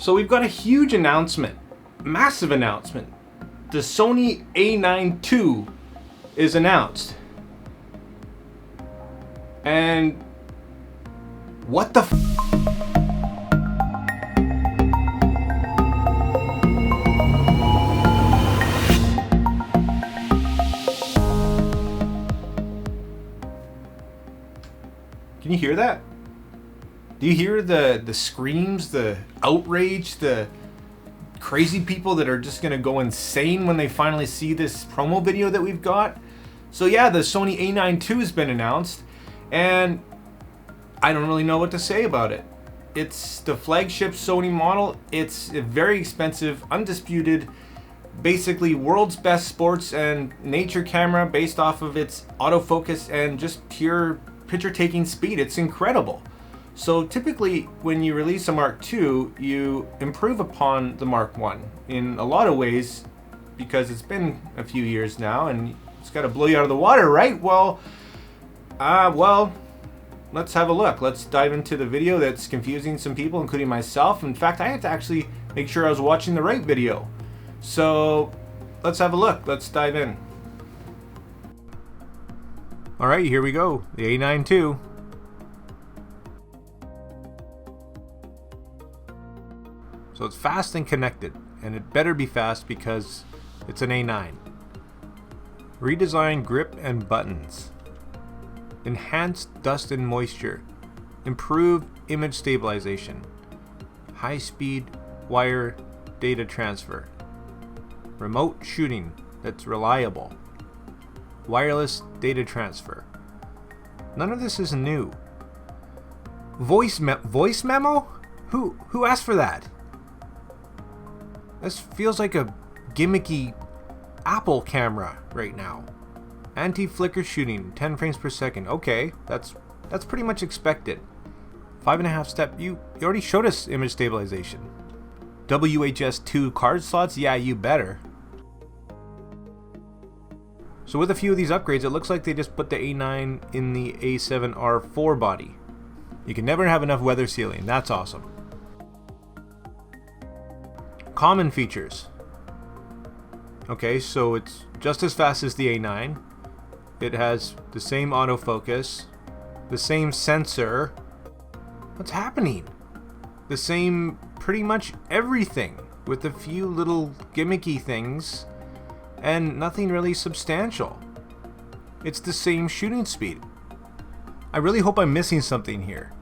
So we've got a huge announcement, massive announcement. The Sony A9ii is announced. And what the Can you hear that? Do you hear the screams, the outrage, the crazy people that are just gonna go insane when they finally see this promo video that we've got? So yeah, the Sony A9ii has been announced, and I don't really know what to say about it. It's the flagship Sony model. It's a very expensive, undisputed, basically world's best sports and nature camera based off of its autofocus and just pure picture taking speed. It's incredible. So typically when you release a Mark II, you improve upon the Mark I in a lot of ways, because it's been a few years now and it's got to blow you out of the water, right? Well, let's have a look. Let's dive into the video that's confusing some people, including myself. In fact, I had to actually make sure I was watching the right video. So let's have a look. Let's dive in. All right, here we go. The A9ii. So it's fast and connected, and it better be fast because it's an A9. Redesigned grip and buttons. Enhanced dust and moisture. Improved image stabilization. High-speed wire data transfer. Remote shooting that's reliable. Wireless data transfer. None of this is new. Voice memo? Who asked for that? This feels like a gimmicky Apple camera right now. Anti-flicker shooting, 10 frames per second. Okay, that's pretty much expected. 5.5 step. You already showed us image stabilization. WHS2 card slots? Yeah, you better. So with a few of these upgrades, it looks like they just put the A9 in the A7R4 body. You can never have enough weather sealing. That's awesome. Common features. Okay, so it's just as fast as the A9. It has the same autofocus, the same sensor. What's happening? The same pretty much everything, with a few little gimmicky things and nothing really substantial. It's the same shooting speed. I really hope I'm missing something here.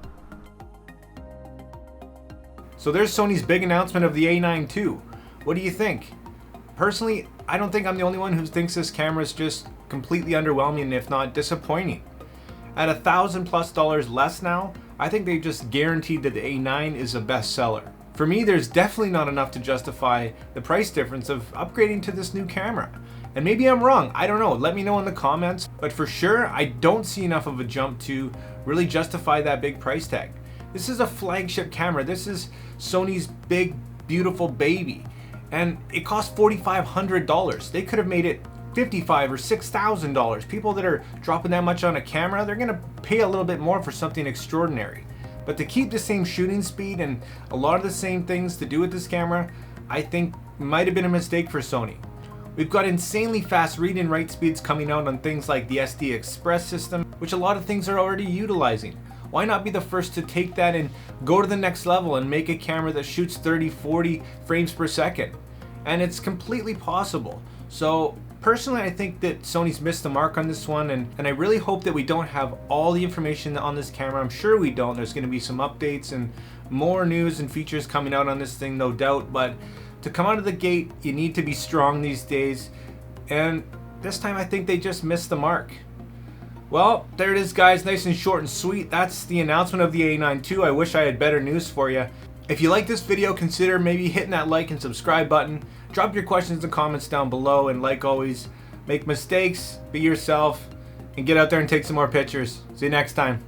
So there's Sony's big announcement of the A9ii. What do you think? Personally, I don't think I'm the only one who thinks this camera is just completely underwhelming, if not disappointing. At $1,000+ less now, I think they've just guaranteed that the A9 is a bestseller. For me, there's definitely not enough to justify the price difference of upgrading to this new camera. And maybe I'm wrong, I don't know, let me know in the comments, but for sure, I don't see enough of a jump to really justify that big price tag. This is a flagship camera. This is Sony's big, beautiful baby. And it cost $4,500. They could have made it $55,000 or $6,000. People that are dropping that much on a camera, they're gonna pay a little bit more for something extraordinary. But to keep the same shooting speed and a lot of the same things to do with this camera, I think might have been a mistake for Sony. We've got insanely fast read and write speeds coming out on things like the SD Express system, which a lot of things are already utilizing. Why not be the first to take that and go to the next level and make a camera that shoots 30, 40 frames per second? And it's completely possible. So personally, I think that Sony's missed the mark on this one, and I really hope that we don't have all the information on this camera. I'm sure we don't. There's going to be some updates and more news and features coming out on this thing, no doubt, but to come out of the gate, you need to be strong these days, and this time I think they just missed the mark. Well, there it is, guys, nice and short and sweet. That's the announcement of the A9ii. I wish I had better news for you. If you like this video, consider maybe hitting that like and subscribe button. Drop your questions and comments down below, and like always, make mistakes, be yourself, and get out there and take some more pictures. See you next time.